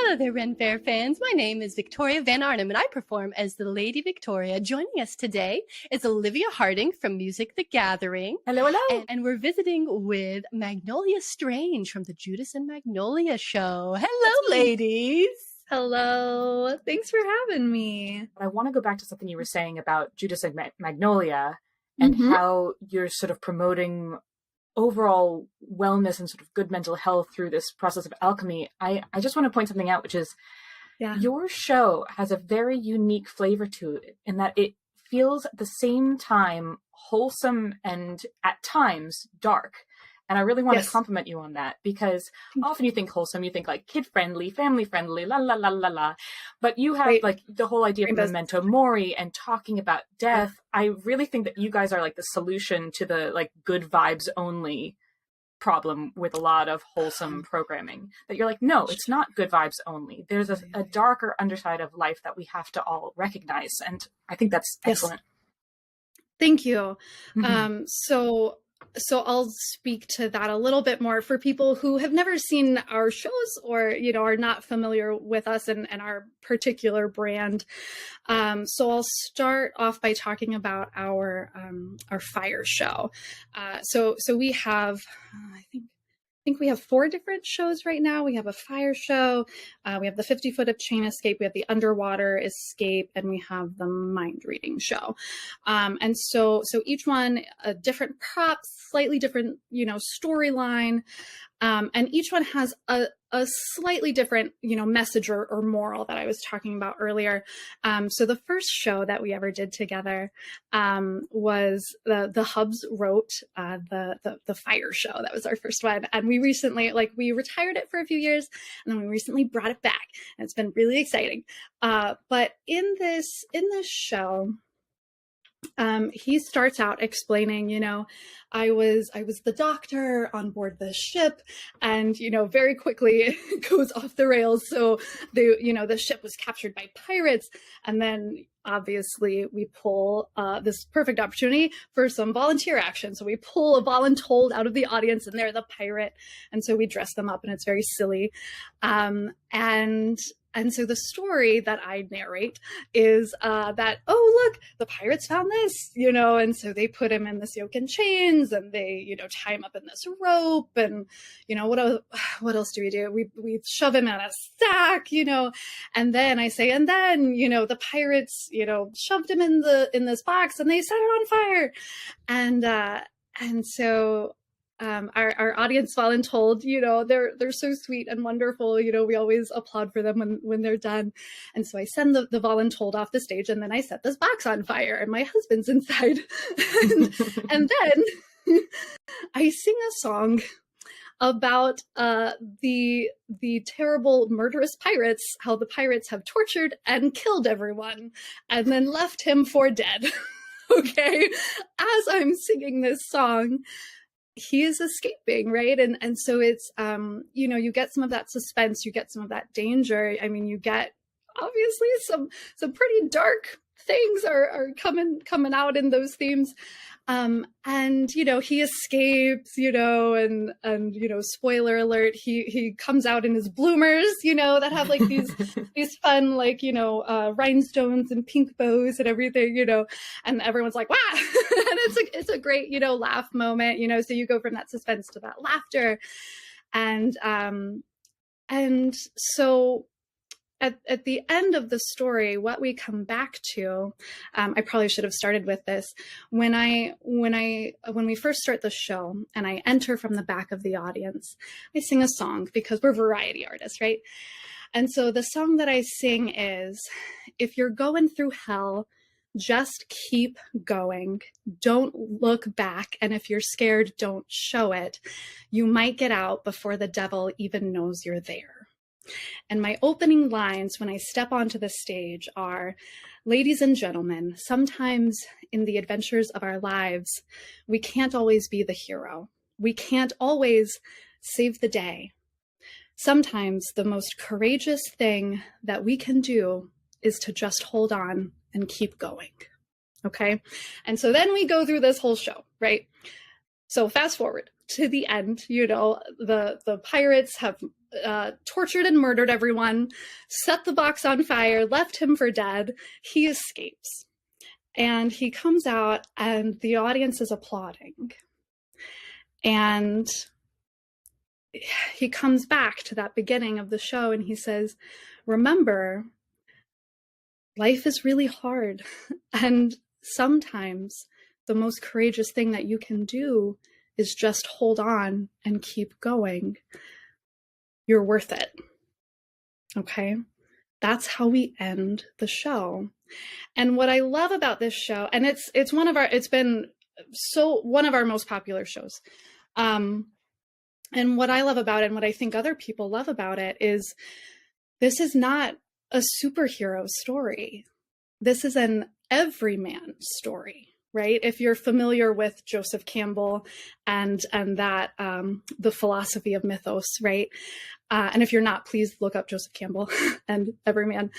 Hello there, Ren Fair fans. My name is Victoria Van Arnam, and I perform as the Lady Victoria. Joining us today is Olivia Harding from Music the Gathering. Hello, hello. And we're visiting with Magnolia Strange from the Judas and Magnolia show. Hello, ladies. Hello. Thanks for having me. I want to go back to something you were saying about Judas and Magnolia and how you're sort of promoting overall wellness and sort of good mental health through this process of alchemy. I just want to point something out, which is your show has a very unique flavor to it in that it feels at the same time wholesome and at times dark. And I really want to compliment you on that, because often you think wholesome, you think like kid-friendly, family-friendly, la la la la la. But you have like the whole idea of memento mori and talking about death. I really think that you guys are like the solution to the like good vibes only problem with a lot of wholesome programming. That you're like, no, it's not good vibes only. There's a darker underside of life that we have to all recognize. And I think that's excellent. Thank you. So I'll speak to that a little bit more for people who have never seen our shows or, you know, are not familiar with us and our particular brand. So I'll start off by talking about our fire show. So we have, I think we have 4 different shows right now. We have a fire show, we have the 50 foot of chain escape, we have the underwater escape, and we have the mind reading show. And so each one a different prop, slightly different, you know, storyline. And each one has a slightly different, you know, message or moral that I was talking about earlier. So the first show that we ever did together was the Hubs wrote the fire show. That was our first one, and we recently, like, we retired it for a few years, and then we recently brought it back, and it's been really exciting. But in this show, he starts out explaining, you know, I was the doctor on board the ship, and, you know, very quickly it goes off the rails. So the ship was captured by pirates, and then obviously we pull this perfect opportunity for some volunteer action. So we pull a voluntold out of the audience, and they're the pirate, and so we dress them up, and it's very silly. And so the story that I narrate is that, oh, look, the pirates found this, you know, and so they put him in this yoke and chains, and they, you know, tie him up in this rope, and, you know, what else do? We shove him in a sack, you know, and then I say, and then, you know, the pirates, you know, shoved him in this box, and they set it on fire, and so. Our audience voluntold, you know, they're so sweet and wonderful. You know, we always applaud for them when they're done. And so I send the voluntold off the stage, and then I set this box on fire, and my husband's inside. and then I sing a song about the terrible murderous pirates, how the pirates have tortured and killed everyone and then left him for dead. Okay. As I'm singing this song, he is escaping, right? And so it's, you know, you get some of that suspense, you get some of that danger. I mean, you get obviously some pretty dark things are coming out in those themes. And, you know, he escapes, you know, and, you know, spoiler alert, he comes out in his bloomers, you know, that have like these fun, like, you know, rhinestones and pink bows and everything, you know, and everyone's like, wow. And it's a great, you know, laugh moment, you know, so you go from that suspense to that laughter. And so at the end of the story, what we come back to, I probably should have started with this. When we first start the show and I enter from the back of the audience, I sing a song because we're variety artists, right? And so the song that I sing is, if you're going through hell, just keep going. Don't look back. And if you're scared, don't show it. You might get out before the devil even knows you're there. And my opening lines when I step onto the stage are, ladies and gentlemen, sometimes in the adventures of our lives, we can't always be the hero. We can't always save the day. Sometimes the most courageous thing that we can do is to just hold on and keep going. Okay. And so then we go through this whole show, right? So fast forward to the end, the pirates have tortured and murdered everyone, set the box on fire, left him for dead. He escapes. And he comes out and the audience is applauding. And he comes back to that beginning of the show and he says, remember, life is really hard. And sometimes the most courageous thing that you can do is just hold on and keep going. You're worth it. Okay? That's how we end the show. And what I love about this show, and it's been one of our most popular shows. And what I love about it, and what I think other people love about it, is this is not a superhero story. This is an everyman story, right? If you're familiar with Joseph Campbell and that the philosophy of mythos, right? And if you're not, please look up Joseph Campbell and Everyman.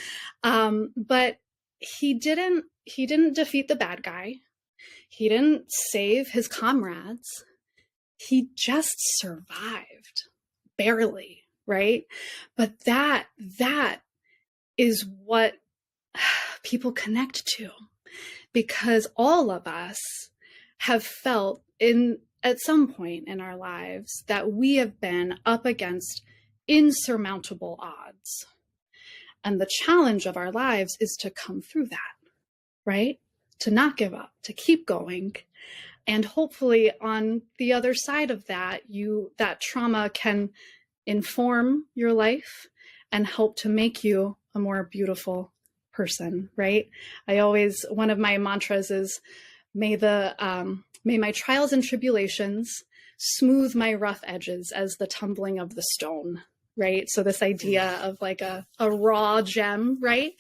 But he didn't defeat the bad guy. He didn't save his comrades. He just survived, barely, right? But that is what people connect to, because all of us have felt at some point in our lives that we have been up against insurmountable odds. And the challenge of our lives is to come through that, right? To not give up, to keep going. And hopefully on the other side of that, that trauma can inform your life and help to make you a more beautiful person, right? One of my mantras is, may my trials and tribulations smooth my rough edges as the tumbling of the stone, right? So this idea of like a raw gem, right?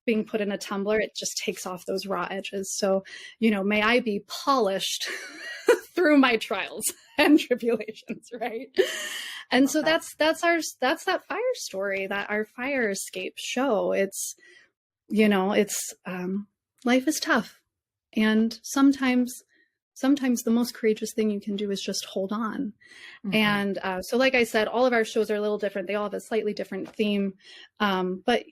Being put in a tumbler, it just takes off those raw edges. So, may I be polished through my trials and tribulations, right? And so that's that fire story, that our fire escape show. It's, life is tough. And sometimes the most courageous thing you can do is just hold on. Mm-hmm. And so like I said, all of our shows are a little different. They all have a slightly different theme. But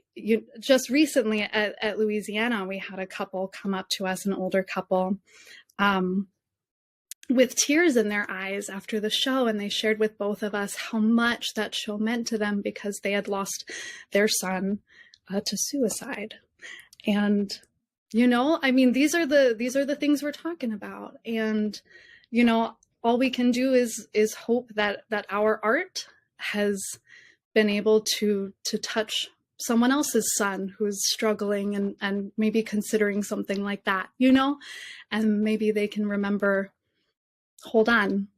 just recently at Louisiana, we had a couple come up to us, an older couple, with tears in their eyes after the show. And they shared with both of us how much that show meant to them, because they had lost their son to suicide. And these are the things we're talking about. And, all we can do is hope that our art has been able to touch someone else's son who's struggling and maybe considering something like that, and maybe they can remember, hold on.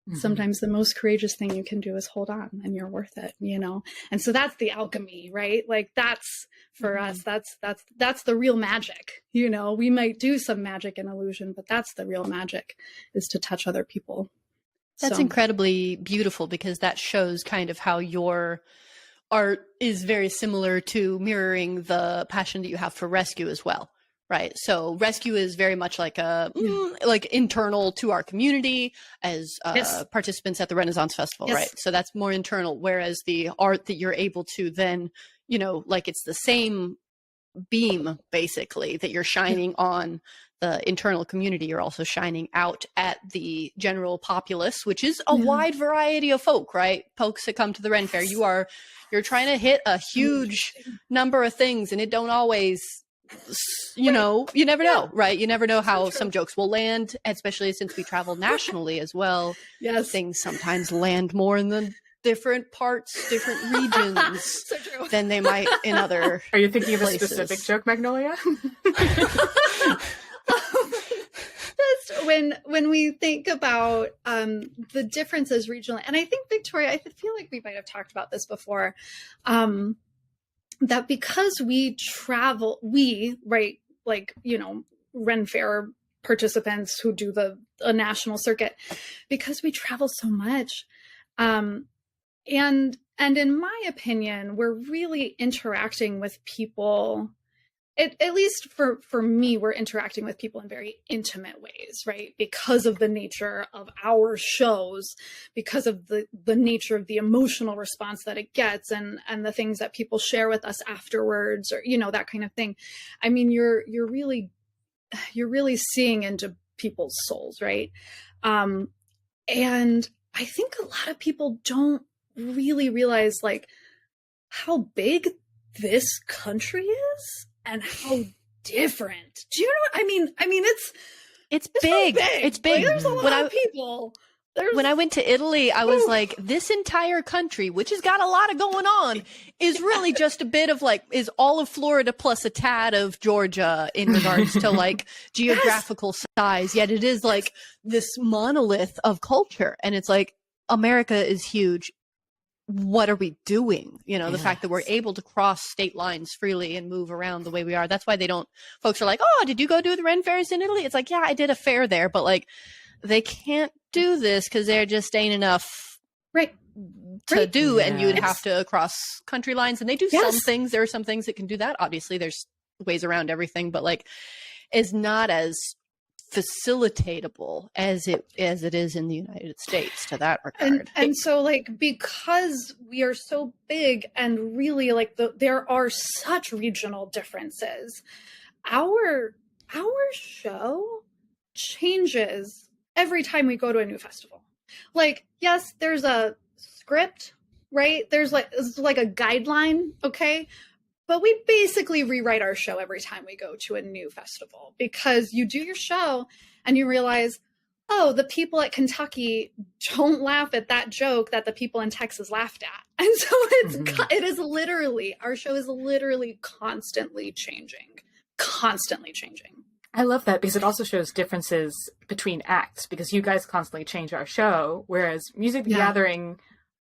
Mm-hmm. Sometimes the most courageous thing you can do is hold on, and you're worth it, And so that's the alchemy, right? Like that's for us, that's the real magic. We might do some magic and illusion, but that's the real magic, is to touch other people. That's incredibly beautiful, because that shows kind of how your art is very similar to mirroring the passion that you have for rescue as well. Right. So rescue is very much like like internal to our community as yes. Participants at the Renaissance Festival. Yes. Right. So that's more internal. Whereas the art that you're able to then, like it's the same beam basically that you're shining on the internal community. You're also shining out at the general populace, which is a wide variety of folk, right? Folks that come to the Ren Fair. You're trying to hit a huge number of things, and it don't always, you never know, right? You never know how some jokes will land, especially since we travel nationally as well. Yes. Things sometimes land more in the different parts, different regions than they might in other Are you thinking places. Of a specific joke, Magnolia? When we think about the differences regionally, and I think, Victoria, I feel like we might have talked about this before, that because we travel, Ren Fair participants who do a national circuit, because we travel so much, and in my opinion, we're really interacting with people at least for me, we're interacting with people in very intimate ways, right? Because of the nature of our shows, because of the nature of the emotional response that it gets, and the things that people share with us afterwards, or, you know, that kind of thing. I mean, you're really seeing into people's souls, right? And I think a lot of people don't really realize like how big this country is and how different. Do you know what I mean? I mean, it's big. big. It's big. Like, there's a lot of people. When I went to Italy, I was like, this entire country, which has got a lot of going on, is really just a bit of like, is all of Florida plus a tad of Georgia in regards to like geographical size. Yet it is like this monolith of culture. And it's like, America is huge. What are we doing? You know, the fact that we're able to cross state lines freely and move around the way we are. That's why folks are like, oh, did you go do the Ren fairs in Italy? It's like, yeah, I did a fair there, but like, they can't do this because there just ain't enough to do, and you'd have to cross country lines, and they do some things. There are some things that can do that. Obviously, there's ways around everything, but like, is not as facilitatable as it is in the United States to that regard. And so like, because we are so big and really like there are such regional differences, our show changes every time we go to a new festival. Like, yes, there's a script, right? There's like a guideline, okay? But we basically rewrite our show every time we go to a new festival, because you do your show and you realize, oh, the people at Kentucky don't laugh at that joke that the people in Texas laughed at. And so it is literally, our show is literally constantly changing. I love that, because it also shows differences between acts, because you guys constantly change our show, whereas Music the Gathering,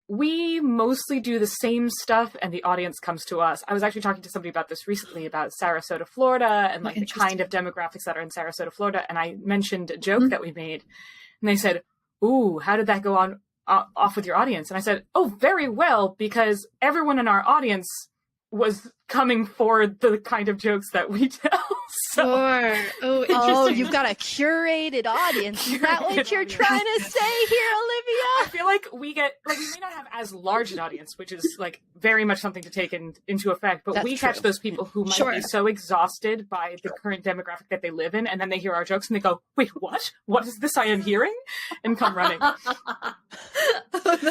we mostly do the same stuff and the audience comes to us. I was actually talking to somebody about this recently, about Sarasota, Florida, and like the kind of demographics that are in Sarasota, Florida. And I mentioned a joke that we made, and they said, ooh, how did that go on off with your audience? And I said, oh, very well, because everyone in our audience was coming for the kind of jokes that we tell. So, sure. Oh, you've got a curated audience. Is that what you're trying to say here, Olivia? I feel like we may not have as large an audience, which is like very much something to take into effect, but we catch those people who might be so exhausted by the current demographic that they live in, and then they hear our jokes and they go, wait, what? What is this I am hearing? And come running. Oh,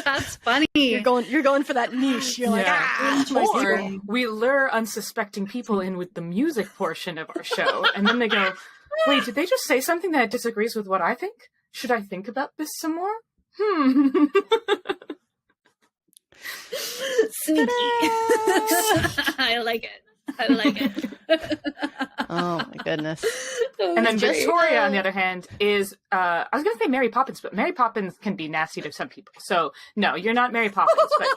that's funny. You're going for that niche. You're like, or we lure unsuspecting people in with the music portion of our show, and then they go, wait, did they just say something that disagrees with what I think? Should I think about this some more? Sneaky. I like it. Oh my goodness. And then Victoria, on the other hand, is I was going to say Mary Poppins, but Mary Poppins can be nasty to some people. So no, you're not Mary Poppins, but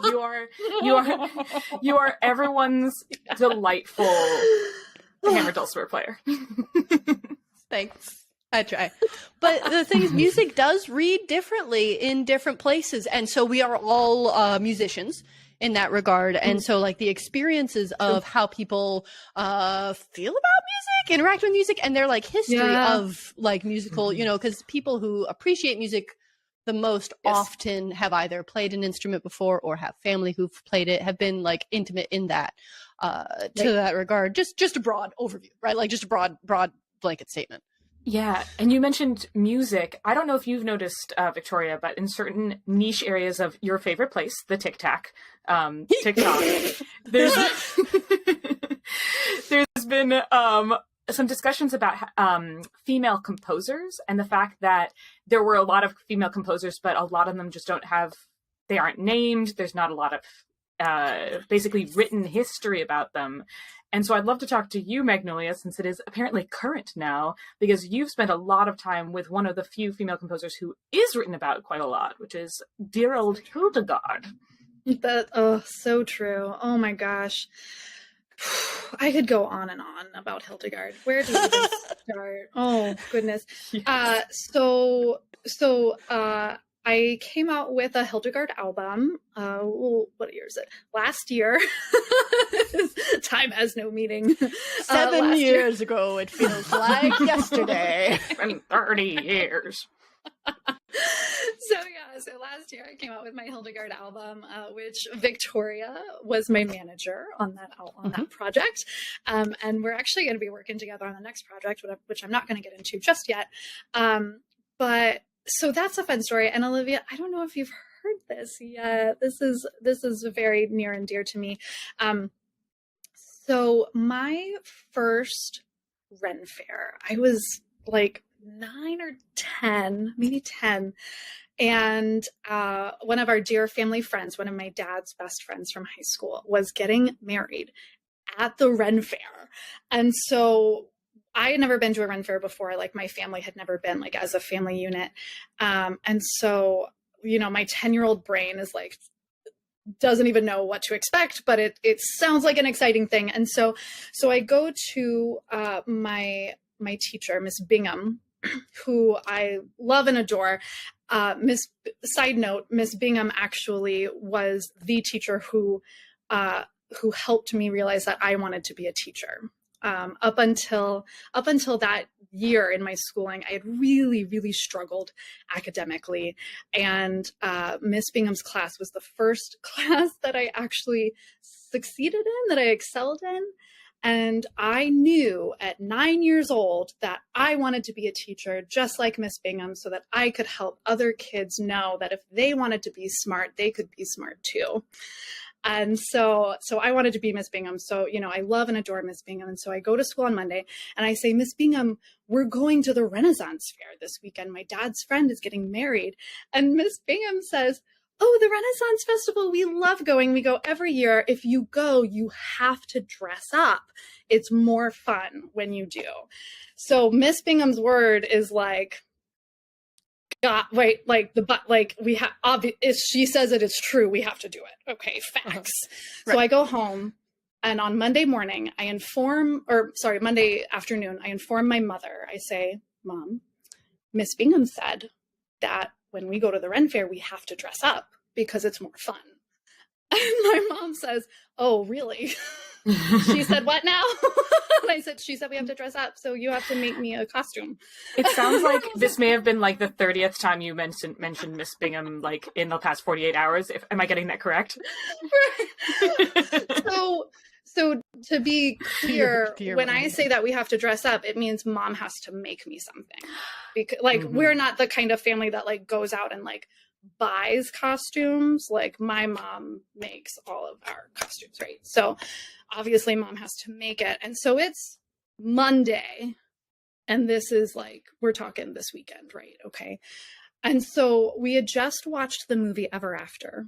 you are everyone's delightful hammer dulcimer player. Thanks. I try. But the thing is, music does read differently in different places, and so we are all musicians in that regard. And so like the experiences of how people feel about music, interact with music, and their like history of like musical, you know, because people who appreciate music the most often have either played an instrument before or have family who've played it, have been like intimate in that to that regard. Just a broad overview, right? Like just a broad blanket statement. Yeah, and you mentioned music. I don't know if you've noticed, Victoria, but in certain niche areas of your favorite place, the TikTok, there's been some discussions about female composers, and the fact that there were a lot of female composers, but a lot of them just they aren't named. There's not a lot of basically written history about them. And so I'd love to talk to you, Magnolia, since it is apparently current now, because you've spent a lot of time with one of the few female composers who is written about quite a lot, which is dear old Hildegard. So true. Oh my gosh. I could go on and on about Hildegard. Where do we even start? Oh goodness. Yes. I came out with a Hildegard album. What year is it? Last year. Time has no meaning. 7 years ago, it feels like yesterday. And 30 years. So last year I came out with my Hildegard album, which Victoria was my manager on that project, and we're actually going to be working together on the next project, which I'm not going to get into just yet. But so that's a fun story. And Olivia, I don't know if you've heard this yet. This is very near and dear to me. So my first Ren Fair, I was like 9 or 10, maybe 10. And one of our dear family friends, one of my dad's best friends from high school, was getting married at the Ren Fair. And so I had never been to a Ren Fair before. Like my family had never been, like, as a family unit. And so, my 10-year-old brain is like, doesn't even know what to expect, but it sounds like an exciting thing. And so I go to my teacher, Miss Bingham, who I love and adore. Side note, Miss Bingham actually was the teacher who helped me realize that I wanted to be a teacher. Up until that year in my schooling, I had really, really struggled academically. And Miss Bingham's class was the first class that I actually succeeded in, that I excelled in. And I knew at 9 years old that I wanted to be a teacher just like Miss Bingham, so that I could help other kids know that if they wanted to be smart, they could be smart too. And so I wanted to be Miss Bingham. So, I love and adore Miss Bingham. And so I go to school on Monday and I say, Miss Bingham, we're going to the Renaissance Fair this weekend. My dad's friend is getting married. And Miss Bingham says, oh, the Renaissance Festival, we love going. We go every year. If you go, you have to dress up. It's more fun when you do. So Miss Bingham's word is like, God, wait, like we have, if she says it, it's true. We have to do it. Okay, facts. Right. So I go home, and on Monday morning, Monday afternoon, I inform my mother. I say, Mom, Miss Bingham said that when we go to the Ren Fair, we have to dress up because it's more fun. And my mom says, oh, really? She said, what now? And I said, she said we have to dress up, so you have to make me a costume. It sounds like this may have been like the 30th time you mentioned Miss Bingham, like in the past 48 hours. Am I getting that correct? Right. So to be clear, when I say that we have to dress up, it means Mom has to make me something. Because we're not the kind of family that like goes out and like buys costumes. Like my mom makes all of our costumes, right? So obviously Mom has to make it. And so it's Monday, and this is like, we're talking this weekend, right? Okay. And so we had just watched the movie Ever After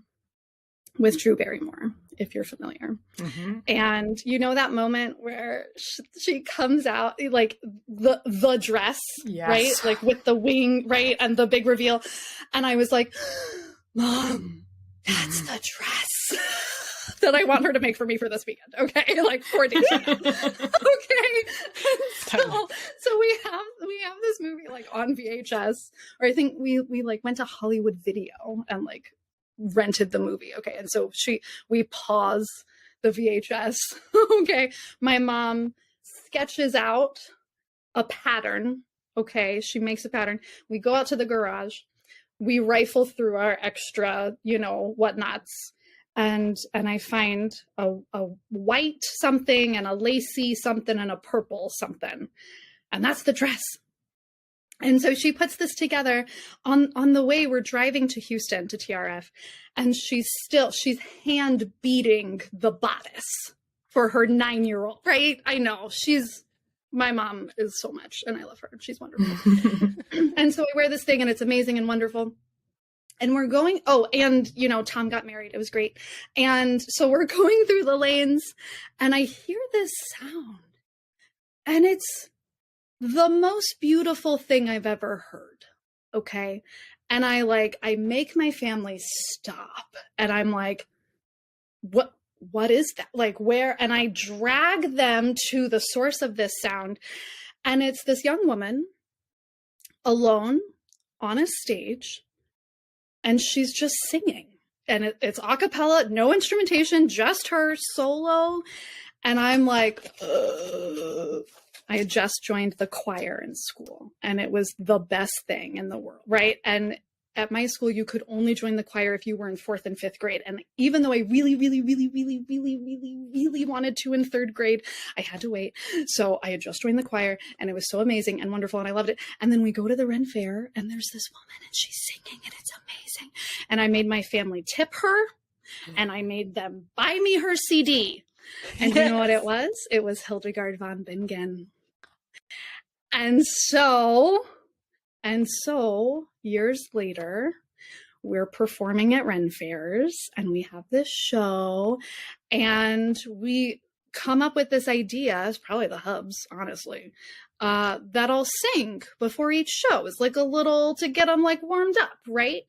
with Drew Barrymore, if you're familiar. Mm-hmm. And that moment where she comes out, like the dress, yes, right? Like with the wing, right? And the big reveal. And I was like, Mom, that's the dress that I want her to make for me for this weekend. Okay. Like 4 days from now. Okay. So we have this movie like on VHS, or I think we like went to Hollywood Video and like rented the movie. Okay. And so we pause the VHS. Okay. My mom sketches out a pattern. Okay. She makes a pattern. We go out to the garage. We rifle through our extra, whatnots. And I find a white something and a lacy something and a purple something. And that's the dress. And so she puts this together. On the way, we're driving to Houston to TRF, and she's hand beating the bodice for her 9-year-old, right? I know, my mom is so much, and I love her. She's wonderful. And so I wear this thing, and it's amazing and wonderful. And we're going, and Tom got married. It was great. And so we're going through the lanes, and I hear this sound, and it's the most beautiful thing I've ever heard. Okay. And I make my family stop, and I'm like, what is that? Like where? And I drag them to the source of this sound. And it's this young woman alone on a stage and she's just singing. And it's a cappella, no instrumentation, just her solo. And I'm like, ugh. I had just joined the choir in school, and it was the best thing in the world, right? And at my school, you could only join the choir if you were in 4th and 5th grade. And even though I really wanted to in 3rd grade, I had to wait. So I had just joined the choir, and it was so amazing and wonderful, and I loved it. And then we go to the Ren Fair, and there's this woman, and she's singing, and it's amazing. And I made my family tip her, and I made them buy me her CD. And you know what it was? It was Hildegard von Bingen. And so years later, we're performing at Ren Fairs, and we have this show, and we come up with this idea, it's probably the hubs, honestly, that I'll sing before each show. It's like a little to get them like warmed up, right?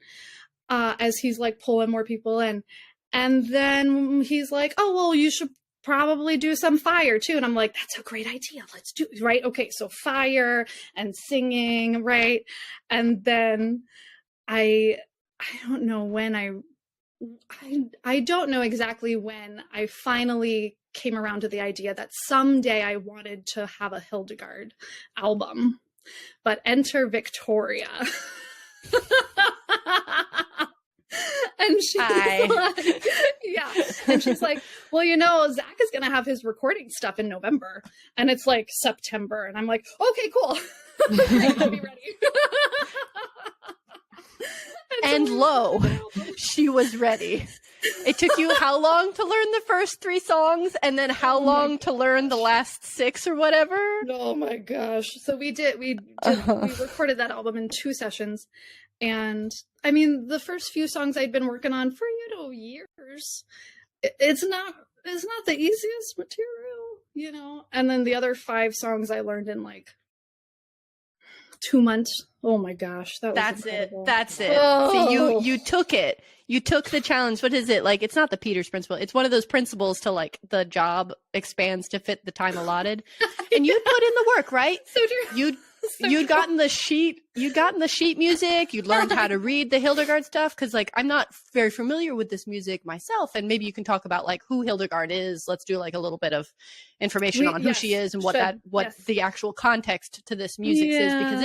As he's like pulling more people in. And then he's like, oh, well, you should probably do some fire too. And I'm like, that's a great idea. Let's do it. Right. Okay. So fire and singing. Right. And then I don't know when I don't know exactly when I finally came around to the idea that someday I wanted to have a Hildegard album, but enter Victoria. And she's like, yeah. And she's like, well, you know, Zach is going to have his recording stuff in November, and it's like September. And I'm like, okay, cool. I'll be ready. And lo, she was ready. It took you how long to learn the first 3 songs, and then how long to learn the last 6 or whatever? Oh my gosh. So we recorded that album in 2 sessions. And I mean, the first few songs I'd been working on for, years. It's not the easiest material, And then the other 5 songs I learned in like 2 months. Oh my gosh, That's incredible. That's it. Oh. See, you took it. You took the challenge. What is it? Like, it's not the Peters principle. It's one of those principles to like the job expands to fit the time allotted. And you put in the work, right? So true. You'd gotten the sheet music. You'd learned how to read the Hildegard stuff. Cause like, I'm not very familiar with this music myself. And maybe you can talk about like who Hildegard is. Let's do like a little bit of information on who she is and what the actual context to this music is, because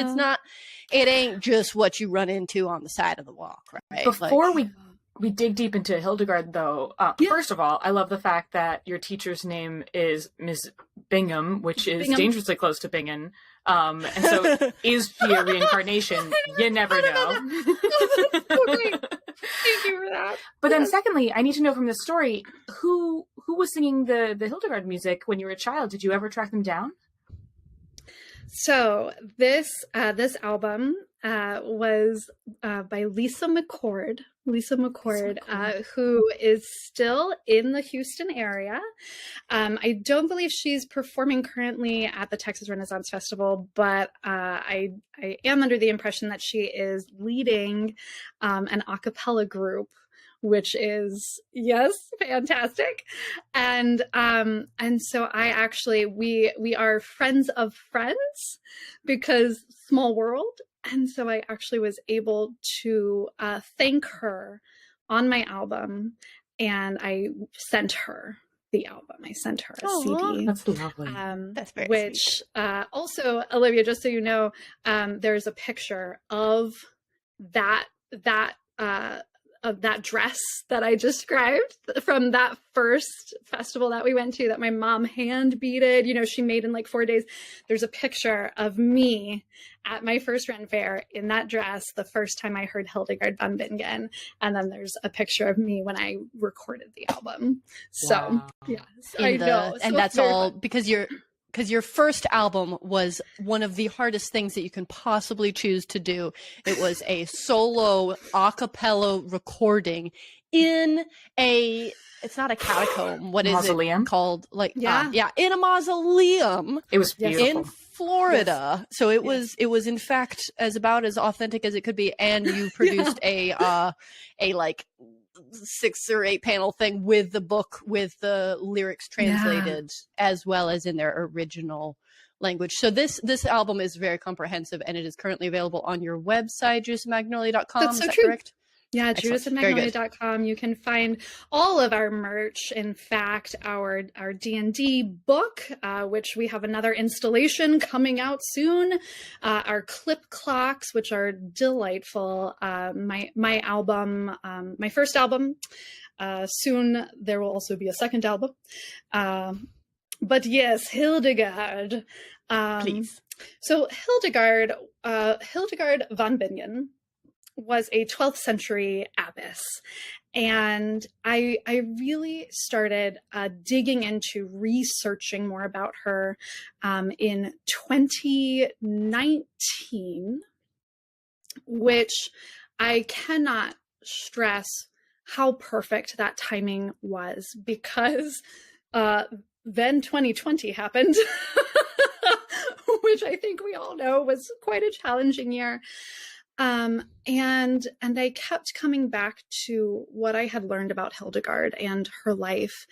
it ain't just what you run into on the side of the walk, right? Before we dig deep into Hildegard, though, first of all, I love the fact that your teacher's name is Ms. Bingham, which is dangerously close to Bingen. And so is she a reincarnation? You never know. Okay. Thank you for that. But then secondly, I need to know from this story, who was singing the Hildegard music when you were a child? Did you ever track them down? So this album was by Lisa McCord, who is still in the Houston area. I don't believe she's performing currently at the Texas Renaissance Festival, but I am under the impression that she is leading an a cappella group, which is, yes, fantastic. And so we are friends of friends, because small world. And so I actually was able to thank her on my album, and I sent her the album. I sent her a CD. That's lovely. That's very which sweet. Also, Olivia, just so you know, there's a picture of that dress that I described from that first festival that we went to, that my mom hand beaded, she made in like 4 days. There's a picture of me at my first Ren Fair in that dress the first time I heard Hildegard von Bingen. And then there's a picture of me when I recorded the album. So, yeah, I know. And so that's all because your first album was one of the hardest things that you can possibly choose to do. It was a solo a cappella recording in it's not a catacomb. What is mausoleum? It called? Like, in a mausoleum. It was beautiful. In Florida. Yes. So it was in fact about as authentic as it could be. And you produced a like 6 or 8 panel thing with the book with the lyrics translated as well as in their original language. So this album is very comprehensive, and it is currently available on your website, juicemagnolia.com. That's so is that true. Correct? Yeah, Excellent. Very good. judasandmagnolia.com. You can find all of our merch. In fact, our D&D book, which we have another installation coming out soon. Our clip clocks, which are delightful. My album, my first album. Soon there will also be a second album. But yes, Hildegard. Please. So Hildegard von Bingen was a 12th century abbess. And I really started digging into researching more about her in 2019, which I cannot stress how perfect that timing was, because then 2020 happened, which I think we all know was quite a challenging year. And I kept coming back to what I had learned about Hildegard and her life.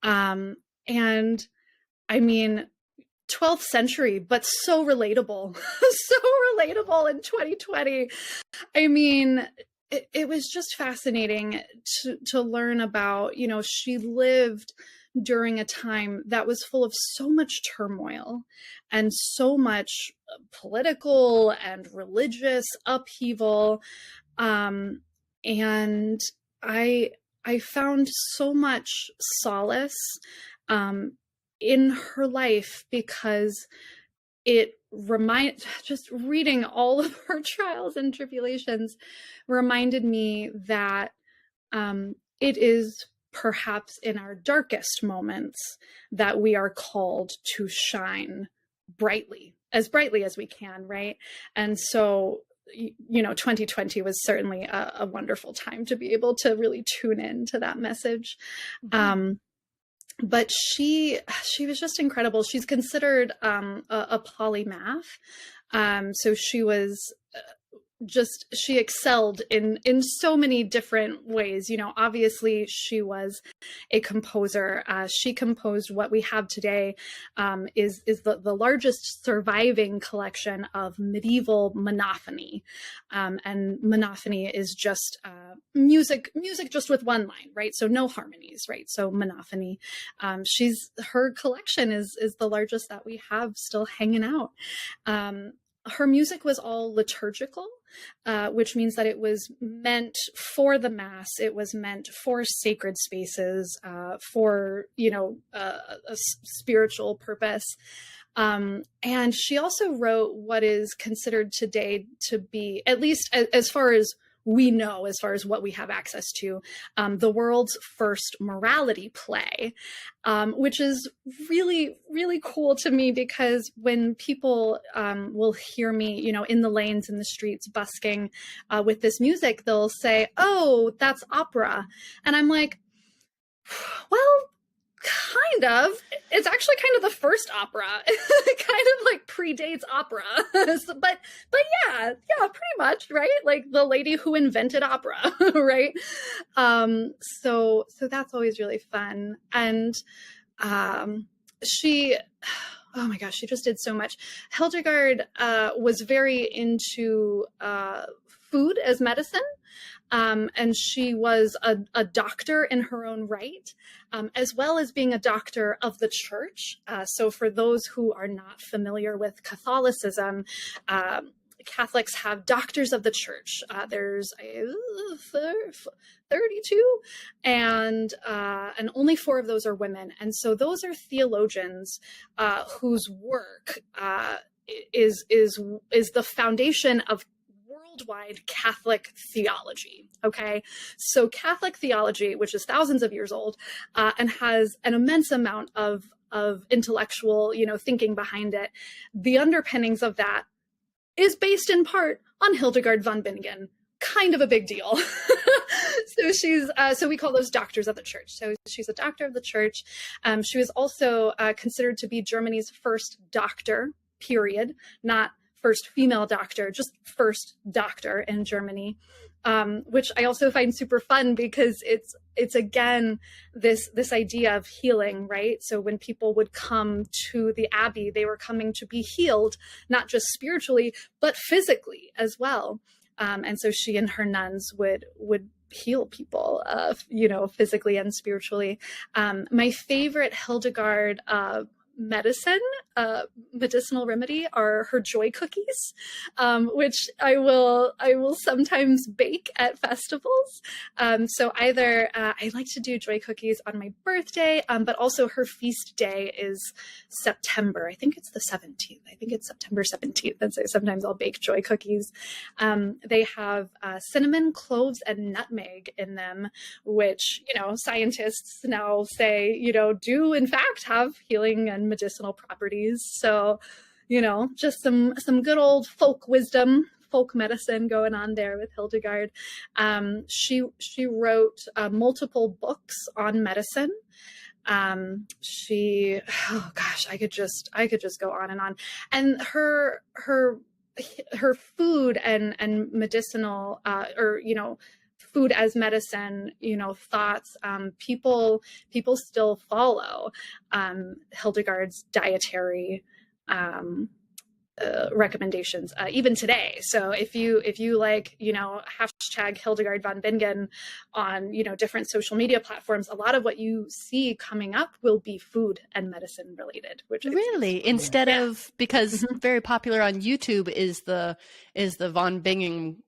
And I mean, 12th century, but so relatable, so relatable in 2020. I mean, it was just fascinating to learn about, you know, she lived during a time that was full of so much turmoil and so much political and religious upheaval. And I found so much solace in her life, because it just reading all of her trials and tribulations reminded me that it is perhaps in our darkest moments that we are called to shine brightly as we can, right? And so, you know, 2020 was certainly a wonderful time to be able to really tune in to that message. Mm-hmm. But she was just incredible. She's considered a polymath. So she was she excelled in so many different ways. You know, obviously she was a composer. She composed what we have today, is the largest surviving collection of medieval monophony. And monophony is just music just with one line, right? So no harmonies, right? So monophony. Her collection is the largest that we have still hanging out. Her music was all liturgical, which means that it was meant for the Mass. It was meant for sacred spaces, for, you know, a spiritual purpose. And she also wrote what is considered today to be, at least as far as we know, as far as what we have access to, the world's first morality play, which is really, really cool to me, because when people will hear me, you know, in the lanes, in the streets, busking with this music, they'll say, "Oh, that's opera." And I'm like, well, kind of. It's actually kind of the first opera. It kind of like predates opera. but yeah, pretty much, right? Like the lady who invented opera, right? So that's always really fun. And she, oh my gosh, she just did so much. Hildegard was very into food as medicine. And she was a doctor in her own right, as well as being a doctor of the church. So for those who are not familiar with Catholicism, Catholics have doctors of the church. There's 32, and only 4 of those are women. And so those are theologians whose work is the foundation of worldwide Catholic theology. Okay, so Catholic theology, which is thousands of years old, and has an immense amount of intellectual, you know, thinking behind it. The underpinnings of that is based in part on Hildegard von Bingen. Kind of a big deal. So she's so we call those doctors of the church. So she's a doctor of the church. She was also considered to be Germany's first doctor, period, not first female doctor, just first doctor in Germany, which I also find super fun, because it's again this idea of healing, right? So when people would come to the abbey, they were coming to be healed, not just spiritually, but physically as well. And so she and her nuns would heal people, physically and spiritually. My favorite Hildegard medicinal remedy are her joy cookies, which I will sometimes bake at festivals. So either I like to do joy cookies on my birthday, but also her feast day is September. I think it's the 17th. I think it's September 17th. And so sometimes I'll bake joy cookies. They have cinnamon, cloves, and nutmeg in them, which, scientists now say, do in fact have healing and medicinal properties. So, just some good old folk wisdom, folk medicine going on there with Hildegard. She wrote multiple books on medicine. I could just go on and on. And her food and medicinal, food as medicine, thoughts, people still follow Hildegard's dietary recommendations even today. So if you like, hashtag Hildegard von Bingen on, different social media platforms, a lot of what you see coming up will be food and medicine related, which really, instead of, because very popular on YouTube is the von Bingham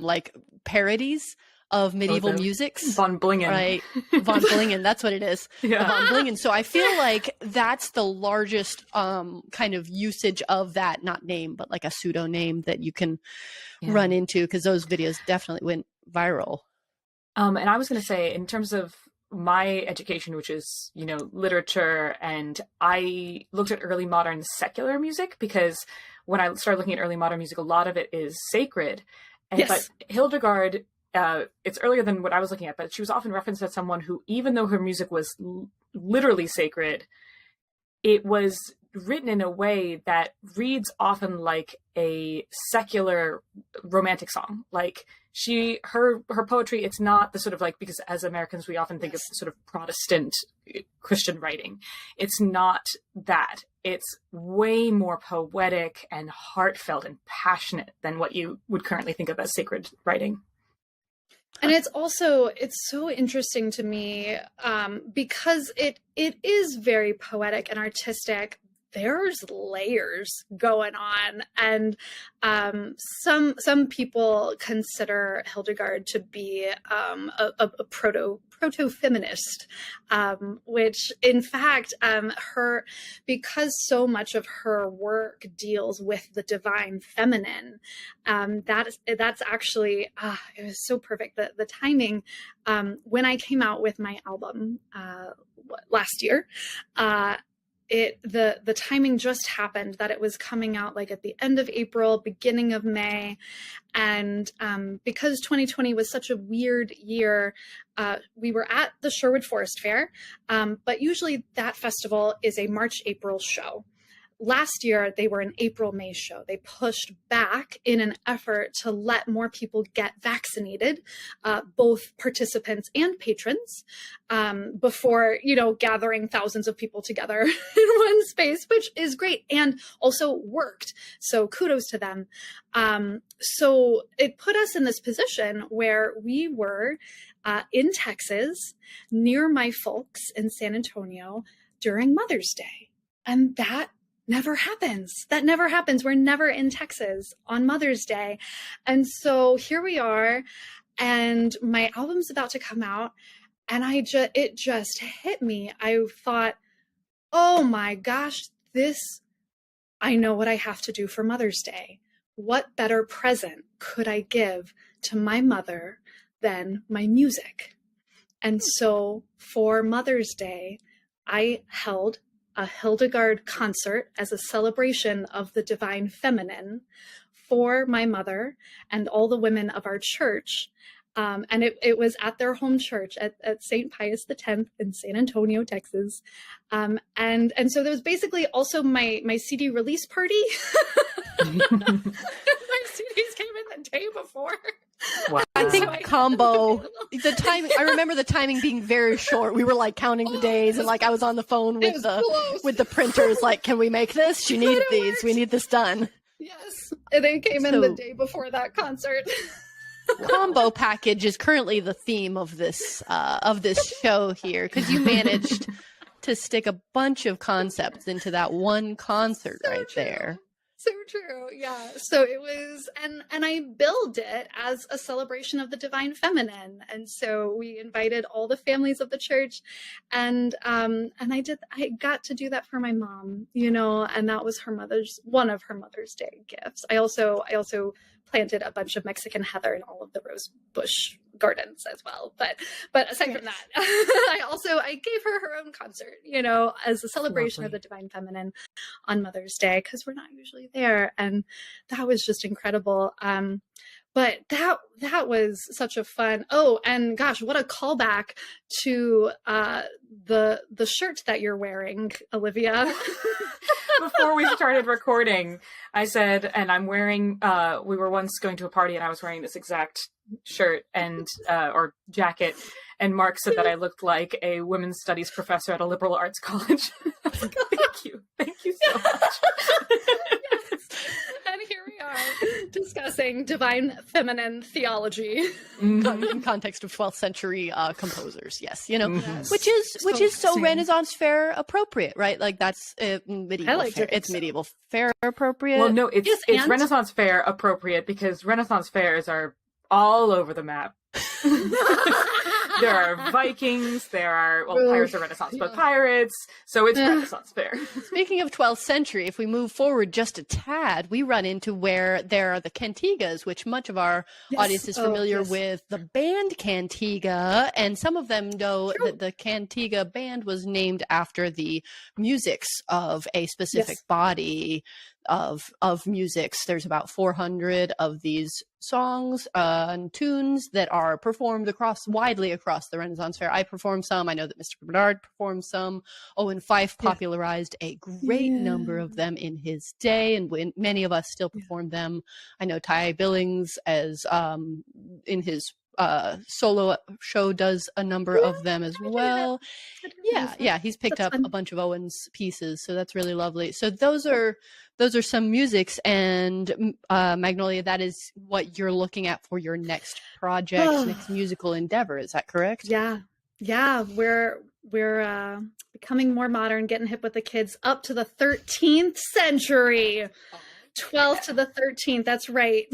like parodies of medieval musics. Von Blingen. Right. Von Blingen, that's what it is. Yeah. Von Blingen. So I feel like that's the largest kind of usage of that, not name, but like a pseudo name that you can run into, because those videos definitely went viral. And I was going to say, in terms of my education, which is, literature, and I looked at early modern secular music, because when I started looking at early modern music, a lot of it is sacred. And, But Hildegard, it's earlier than what I was looking at, but she was often referenced as someone who, even though her music was literally sacred, it was written in a way that reads often like a secular romantic song. Like her poetry, it's not the sort of like, because as Americans, we often think of sort of Protestant Christian writing. It's not that. It's way more poetic and heartfelt and passionate than what you would currently think of as sacred writing. And it's so interesting to me because it is very poetic and artistic. There's layers going on, and some people consider Hildegard to be a proto-feminist, which in fact because so much of her work deals with the divine feminine, that's actually it was so perfect, the timing when I came out with my album last year. The timing just happened that it was coming out like at the end of April, beginning of May. And because 2020 was such a weird year, we were at the Sherwood Forest Fair, but usually that festival is a March-April show. Last year, they were an April-May show. They pushed back in an effort to let more people get vaccinated, both participants and patrons, before, gathering thousands of people together in one space, which is great and also worked. So kudos to them. So it put us in this position where we were in Texas, near my folks in San Antonio during Mother's Day. And that never happens. That never happens. We're never in Texas on Mother's Day. And so here we are, and my album's about to come out, and it just hit me. I thought, oh my gosh, I know what I have to do for Mother's Day. What better present could I give to my mother than my music? And so for Mother's Day, I held a Hildegard concert as a celebration of the divine feminine for my mother and all the women of our church. And it was at their home church at St. Pius X in San Antonio, Texas. And so there was basically also my CD release party. My CDs came in the day before. Wow. I think combo, the timing, I remember the timing being very short. We were like counting the days, and like I was on the phone with the printers, like, can we make this? She needs these. We need this done. Yes. They came in the So- day before that concert. Combo package is currently the theme of this show here, because you managed to stick a bunch of concepts into that one concert So right true. there. So true. Yeah. So it was, and I billed it as a celebration of the divine feminine. And so we invited all the families of the church, and I got to do that for my mom, you know, and that was one of her Mother's Day gifts. I also planted a bunch of Mexican heather in all of the rose bush gardens as well. But aside from that, I gave her own concert, you know, as a celebration of the divine feminine on Mother's Day, because we're not usually there, and that was just incredible. But that was such a fun. Oh, and gosh, what a callback to the shirt that you're wearing, Olivia. Before we started recording, I said, and I'm wearing, we were once going to a party and I was wearing this exact shirt and, or jacket. And Mark said that I looked like a women's studies professor at a liberal arts college. I was like, thank you. Thank you so much. Yes. And here we are discussing divine feminine theology. In context of 12th century composers, yes, you know, Yes. which is so Same. Renaissance fair appropriate, right? Like that's medieval. I like to fair. think It's so. medieval fair appropriate. Well, no, it's Yes, it's and- Renaissance fair appropriate because Renaissance fairs are all over the map. There are Vikings, there are, well, pirates are Renaissance, but pirates, so it's Renaissance fair. Speaking of 12th century, if we move forward just a tad, we run into where there are the cantigas, which much of our audience is familiar with the band Cantiga, and some of them know that the Cantiga band was named after the musics of a specific body of musics. There's about 400 of these songs and tunes that are performed widely across the Renaissance fair. I performed some. I know that Mr. Bernard performed some. Owen Fife popularized a great number of them in his day, and many of us still perform them. I know Ty Billings, as in his solo show, does a number of them as well. Yeah, he's picked up a bunch of Owen's pieces, so that's really lovely. So those are some musics, and Magnolia, that is what you're looking at for your next project, next musical endeavor. Is that correct? Yeah, we're becoming more modern, getting hip with the kids up to the 13th century. 12th to the 13th, that's right.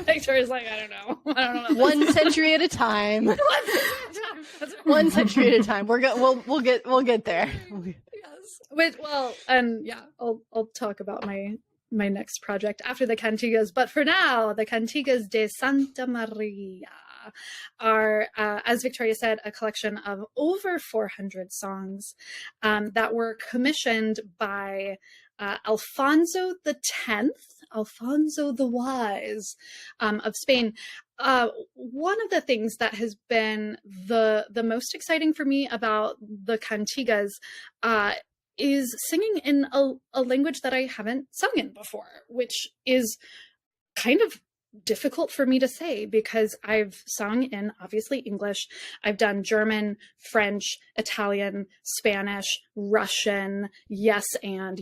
Victoria's like, I don't know. 1 century at a time. 1 century at a time. We'll get there. Yes. I'll talk about my next project after the cantigas. But for now, the Cantigas de Santa Maria are, as Victoria said, a collection of over 400 songs that were commissioned by Alfonso the Wise of Spain. One of the things that has been the most exciting for me about the cantigas is singing in a language that I haven't sung in before, which is kind of difficult for me to say because I've sung in obviously English. I've done German, French, Italian, Spanish, Russian, yes and.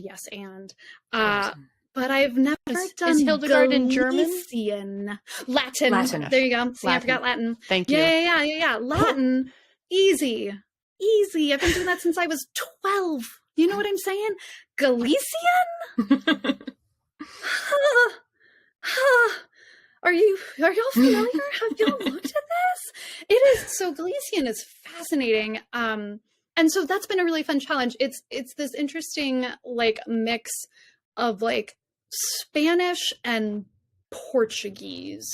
But I've never done Is Hildegard in German? Galician. Latin. Latin. There you go. See, I Latin. forgot Latin. Thank you. Yeah. Latin. Easy. I've been doing that since I was 12. You know what I'm saying? Galician? Are y'all familiar? Have y'all looked at this? It is, so Galician is fascinating. And so that's been a really fun challenge. It's this interesting like mix of like Spanish and Portuguese,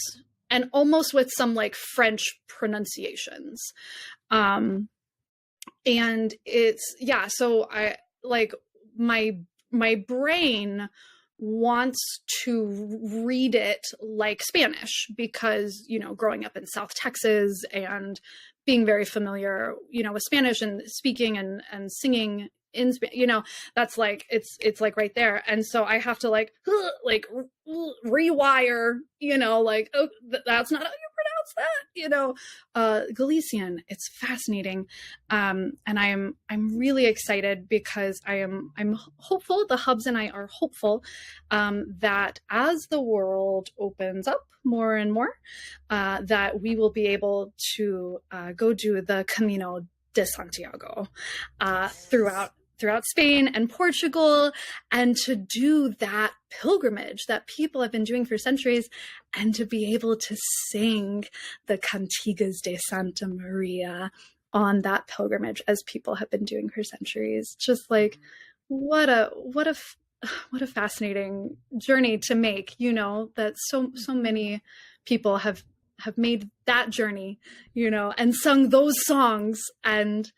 and almost with some like French pronunciations. And it's, so I like my brain wants to read it like Spanish because, you know, growing up in South Texas and being very familiar, you know, with Spanish and speaking and singing in Spanish, you know, that's like, it's like right there. And so I have to like rewire, you know, like, oh, that's not how you pronounce what's that? Galician. It's fascinating. And I'm really excited because I'm hopeful, the Hubs and I are hopeful, that as the world opens up more and more, that we will be able to go do the Camino de Santiago throughout Spain and Portugal, and to do that pilgrimage that people have been doing for centuries, and to be able to sing the Cantigas de Santa Maria on that pilgrimage as people have been doing for centuries. Just like, what a fascinating journey to make, that so many people have made that journey, and sung those songs, and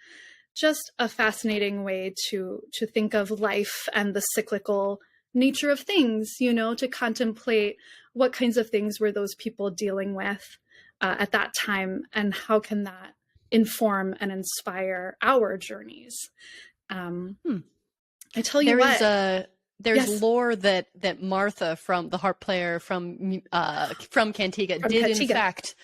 just a fascinating way to think of life and the cyclical nature of things, to contemplate what kinds of things were those people dealing with at that time, and how can that inform and inspire our journees. I tell you there's yes. lore that Martha, from the harp player from Cantiga, in fact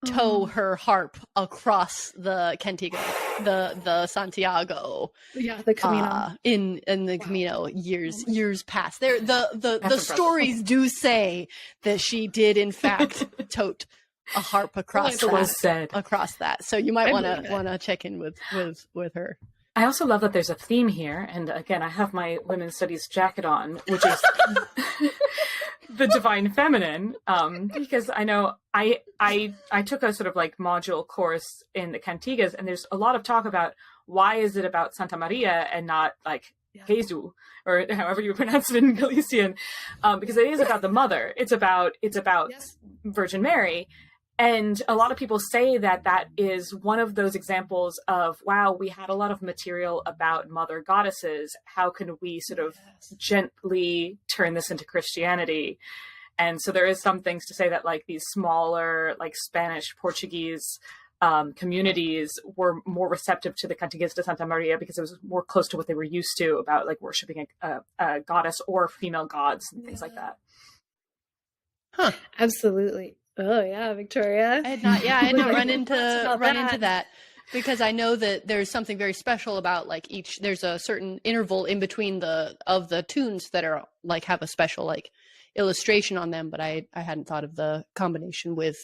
tow her harp across the Cantiga, the Santiago, the Camino, in the Camino years past. The stories do say that she did in fact tote a harp across that. So you might want to check in with her. I also love that there's a theme here, and again, I have my women's studies jacket on, which is the divine feminine, because I know I took a sort of like module course in the Cantigas, and there's a lot of talk about why is it about Santa Maria and not like Jesus, or however you pronounce it in Galician, because it is about the mother. It's about Virgin Mary. And a lot of people say that is one of those examples of, wow, we had a lot of material about mother goddesses. How can we sort of gently turn this into Christianity? And so there is some things to say that like these smaller, like Spanish, Portuguese communities were more receptive to the Cantigas de Santa Maria because it was more close to what they were used to about like worshiping a goddess or female gods and things like that. Huh. Absolutely. Oh yeah, Victoria. I had not run into that, because I know that there's something very special about like there's a certain interval in between the tunes that are like have a special like illustration on them, but I hadn't thought of the combination with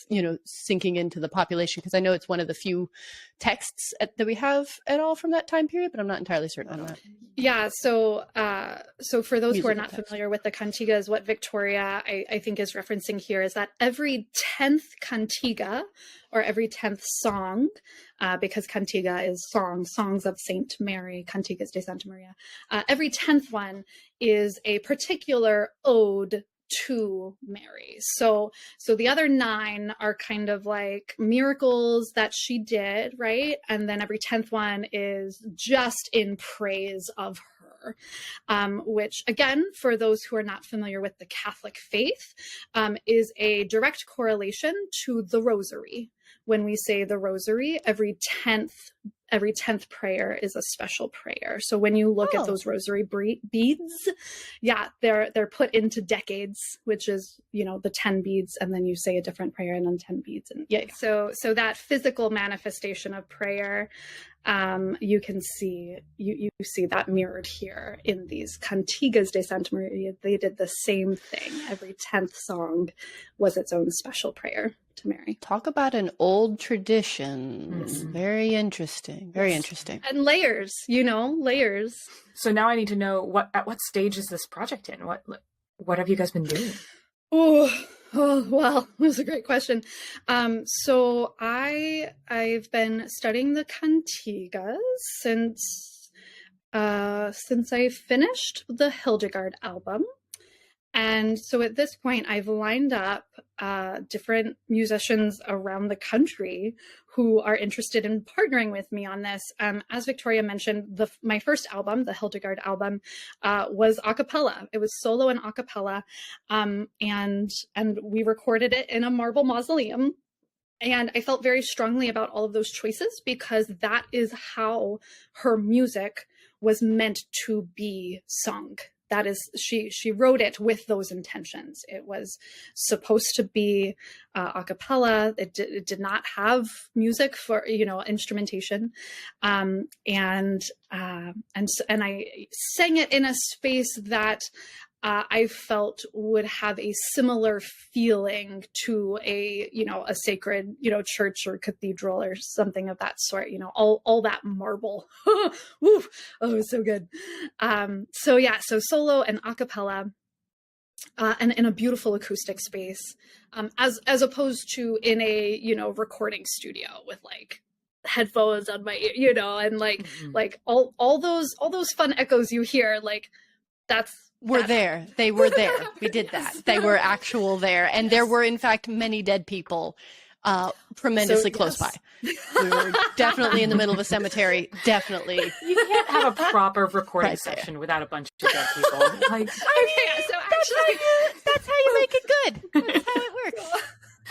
sinking into the population, because I know it's one of the few texts that we have at all from that time period, but I'm not entirely certain on that. Yeah, so for those who are not familiar with the cantigas, what Victoria I think is referencing here is that every 10th cantiga, or every 10th song, because cantiga is songs of Saint Mary, Cantigas de Santa Maria, every 10th one is a particular ode to Mary. So the other 9 are kind of like miracles that she did, right? And then every 10th one is just in praise of her, which again, for those who are not familiar with the Catholic faith, is a direct correlation to the Rosary. When we say the Rosary, every 10th prayer is a special prayer. So when you look at those rosary beads, they're put into decades, which is, the 10 beads, and then you say a different prayer and then 10 beads. And so that physical manifestation of prayer, you can see, you see that mirrored here in these Cantigas de Santa Maria. They did the same thing. Every 10th song was its own special prayer to Mary. Talk about an old tradition. It's very interesting. Very interesting. And layers, layers. So now I need to know at what stage is this project in? What have you guys been doing? Oh, well, that's a great question. So I've been studying the cantigas since I finished the Hildegard album. And so at this point, I've lined up different musicians around the country who are interested in partnering with me on this. As Victoria mentioned, my first album, the Hildegard album, was a cappella. It was solo and a cappella, and we recorded it in a marble mausoleum. And I felt very strongly about all of those choices because that is how her music was meant to be sung. that is, she wrote it with those intentions. It was supposed to be a cappella. It did not have music for, instrumentation. And I sang it in a space that I felt would have a similar feeling to a sacred, church or cathedral or something of that sort, all that marble. Woo! Oh, it was so good. So solo and a cappella, and in a beautiful acoustic space, as opposed to in a, recording studio with like headphones on my ear, and like, like all those fun echoes you hear, like were there. They were there. We did that. They were actual there. And there were, in fact, many dead people tremendously close by. We were definitely in the middle of a cemetery. Definitely. You can't have a proper recording session without a bunch of dead people. Like, so actually, that's how you make it good. That's how it works.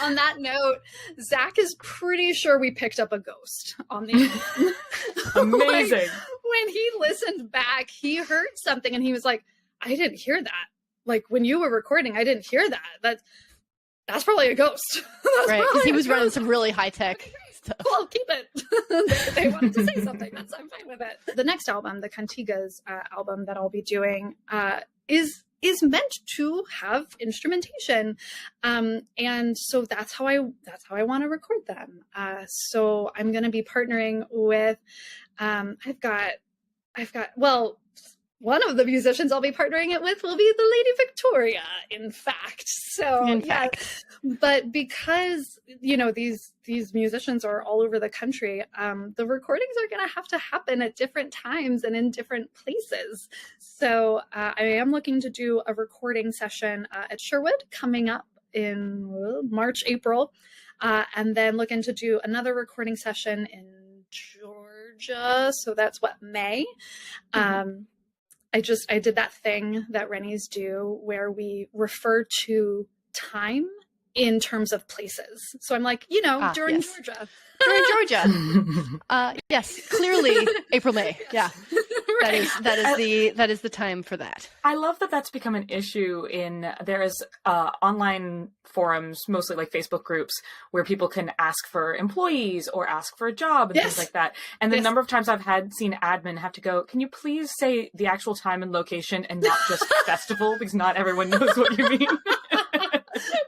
On that note, Zach is pretty sure we picked up a ghost on the album. Amazing. Like, when he listened back, he heard something and he was like, I didn't hear that. Like when you were recording, I didn't hear that. That's probably a ghost. Right, because he was running some really high-tech stuff. Well, keep it. They wanted to say something. I'm fine with it. The next album, the Cantigas album that I'll be doing, is meant to have instrumentation, and so that's how I want to record them. So I'm going to be partnering with. I've got. Well, one of the musicians I'll be partnering it with will be the Lady Victoria, in fact. So, but because, these musicians are all over the country, the recordings are going to happen at different times and in different places. So I am looking to do a recording session at Sherwood coming up in March, April, and then looking to do another recording session in Georgia. So that's May. I did that thing that Rennies do where we refer to time in terms of places. So I'm like, during Georgia. During Georgia. Yes, clearly April, May. Yeah. Right. That is the time for that. I love that that's become an issue there's online forums, mostly like Facebook groups, where people can ask for employees or ask for a job and things like that. And the number of times I've seen admin have to go, can you please say the actual time and location and not just festival, because not everyone knows what you mean.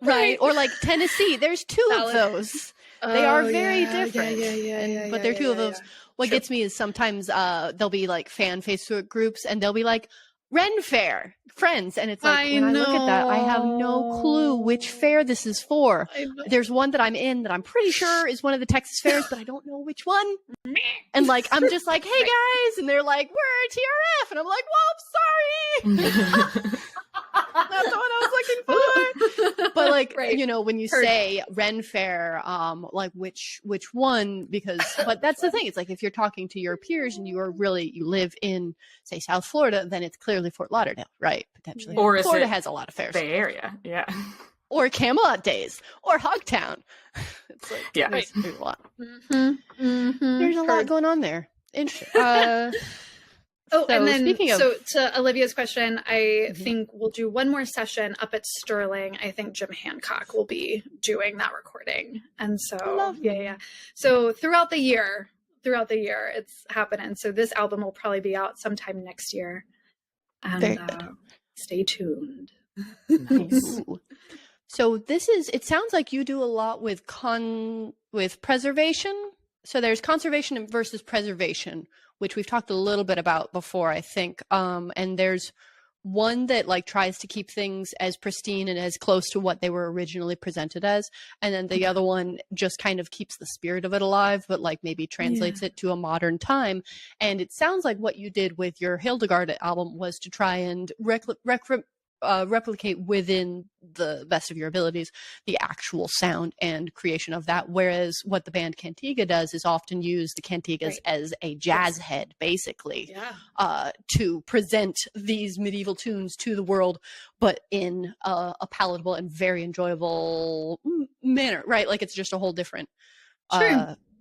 Right. Or like Tennessee, there's two of those. They are very different. But they're two of those. What gets me is sometimes there'll be like fan Facebook groups and they'll be like, Ren Fair, friends. And it's like, when I look at that, I have no clue which fair this is for. There's one that I'm in that I'm pretty sure is one of the Texas fairs, but I don't know which one. And like, I'm just like, hey guys. And they're like, we're TRF. And I'm like, well, sorry. That's the one I was looking for. But like, when you say Ren Fair, like which one, but that's the thing. It's like, if you're talking to your peers and you live in, say, South Florida, then it's clearly Fort Lauderdale, right? Potentially. Or is Florida has a lot of fairs. Bay Area, yeah. Or Camelot Days, or Hogtown. It's like, there's a lot. There's a lot going on there. Interesting. And then, to Olivia's question, I think we'll do one more session up at Sterling. I think Jim Hancock will be doing that recording. And so, So throughout the year, it's happening. So this album will probably be out sometime next year. And stay tuned. Nice. So it sounds like you do a lot with preservation. So there's conservation versus preservation, which we've talked a little bit about before, I think. And there's one that like tries to keep things as pristine and as close to what they were originally presented as. And then the other one just kind of keeps the spirit of it alive, but like maybe translates it to a modern time. And it sounds like what you did with your Hildegard album was to try and replicate within the best of your abilities the actual sound and creation of that, whereas what the band Cantiga does is often use the cantigas as a jazz head, basically, to present these medieval tunes to the world, but in a palatable and very enjoyable manner, right? Like it's just a whole different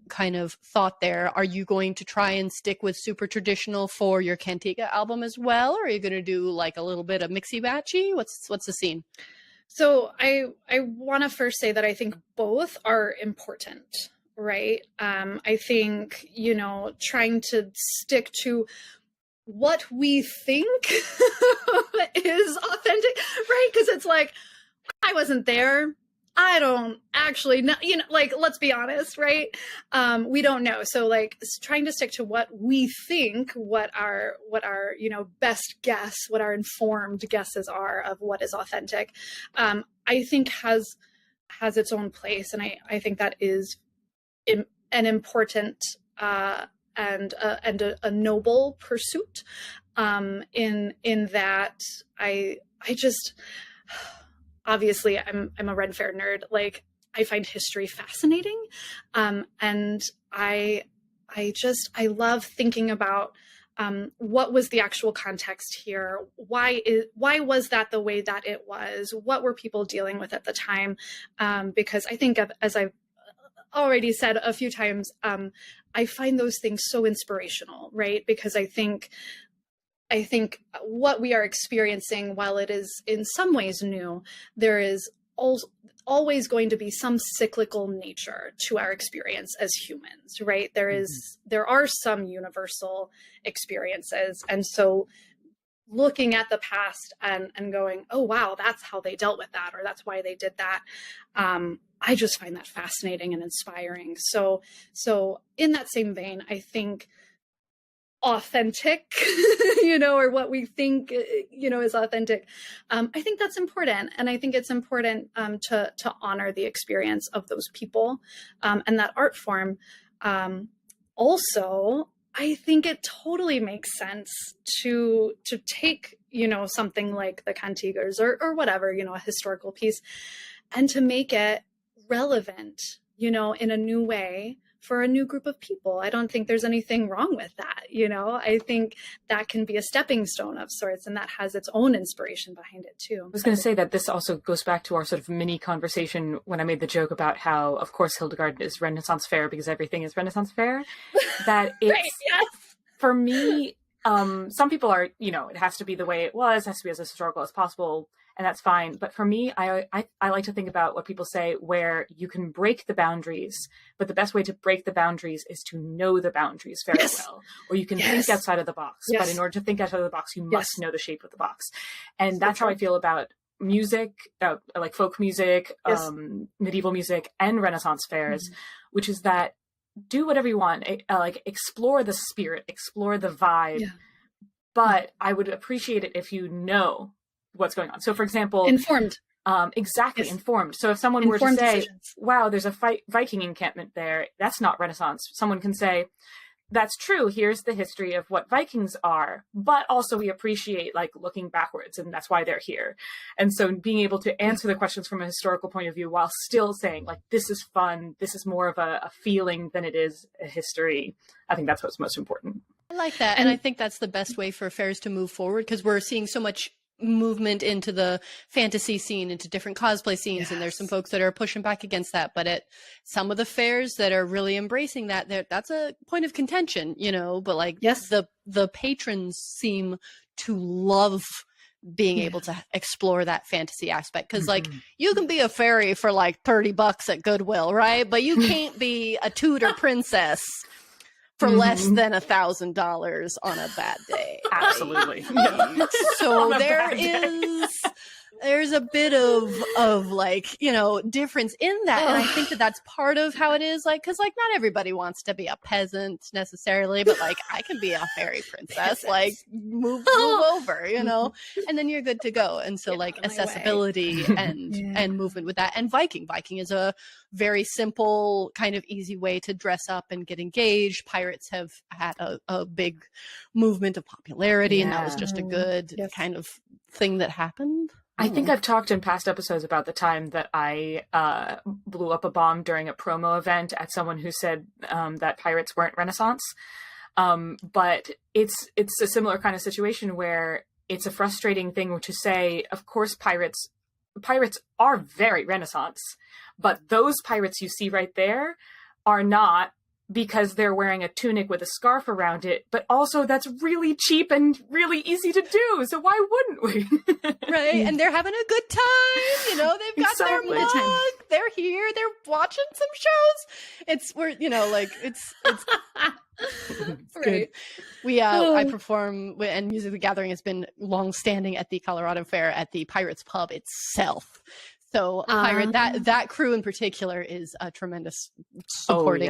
kind of thought there. Are you going to try and stick with super traditional for your Cantiga album as well? Or are you going to do like a little bit of mixy matchy? What's the scene? So I want to first say that I think both are important, right? I think, you know, trying to stick to what we think is authentic, right? Because it's like, I wasn't there. I don't actually know, you know, like, let's be honest, right? We don't know. So like trying to stick to what we think, what our, you know, best guess, what our informed guesses are of what is authentic, I think has its own place. And I think that is an important, and a noble pursuit, in that I just, obviously I'm a Ren Fair nerd. Like, I find history fascinating. And I love thinking about, what was the actual context here? Why was that the way that it was? What were people dealing with at the time? Because I think, as I've already said a few times, I find those things so inspirational, right? Because I think what we are experiencing, while it is in some ways new, there is always going to be some cyclical nature to our experience as humans, right? There are some universal experiences. And so looking at the past and going, oh, wow, that's how they dealt with that, or that's why they did that. I just find that fascinating and inspiring. So in that same vein, I think authentic, you know, or what we think, you know, is authentic. I think that's important. And I think it's important to honor the experience of those people and that art form. Also, I think it totally makes sense to take, you know, something like the Cantigas or whatever, you know, a historical piece, and to make it relevant, you know, in a new way for a new group of people. I don't think there's anything wrong with that. You know, I think that can be a stepping stone of sorts, and that has its own inspiration behind it too. I was going to say that this also goes back to our sort of mini conversation when I made the joke about how, of course, Hildegard is Renaissance fair because everything is Renaissance fair. That it's, right, yes. For me, some people are, you know, it has to be the way it was, it has to be as historical as possible, and that's fine. But for me, I like to think about what people say, where you can break the boundaries, but the best way to break the boundaries is to know the boundaries very well. Or you can think outside of the box, but in order to think outside of the box, you must know the shape of the box. And that's how I feel about music, like folk music, medieval music, and Renaissance fairs, which is that do whatever you want, like explore the spirit, explore the vibe, but I would appreciate it if you know what's going on. So for example, informed. Informed. So if someone were to say, decisions. wow, there's a Viking encampment there, that's not Renaissance. Someone can say, that's true, here's the history of what Vikings are, but also we appreciate like looking backwards, and that's why they're here. And so being able to answer the questions from a historical point of view while still saying like, this is fun, this is more of a feeling than it is a history. I think that's what's most important. I like that. And I think that's the best way for fairs to move forward, because we're seeing so much movement into the fantasy scene, into different cosplay scenes, and there's some folks that are pushing back against that. But at some of the fairs that are really embracing that's a point of contention, you know. But like, the patrons seem to love being able to explore that fantasy aspect, because like you can be a fairy for like $30 at Goodwill, right? But you can't be a Tudor princess for less than $1,000 on a bad day. Absolutely. So there's a bit of like, you know, difference in that. And I think that's part of how it is, like, because like not everybody wants to be a peasant necessarily, but like I can be a fairy princess, like move over, you know, and then you're good to go. And so like accessibility and movement with that. And Viking is a very simple, kind of easy way to dress up and get engaged. Pirates have had a big movement of popularity, and that was just a good kind of thing that happened. I think I've talked in past episodes about the time that I blew up a bomb during a promo event at someone who said that pirates weren't Renaissance. But it's a similar kind of situation where it's a frustrating thing to say, of course, pirates are very Renaissance, but those pirates you see right there are not because they're wearing a tunic with a scarf around it, but also that's really cheap and really easy to do. So why wouldn't we? Right. And they're having a good time. You know, they've got their mug. They're here. They're watching some shows. It's Right. good. I perform, and Music the Gathering has been long standing at the Colorado Fair at the Pirates Pub itself. So that crew in particular is a tremendous supporting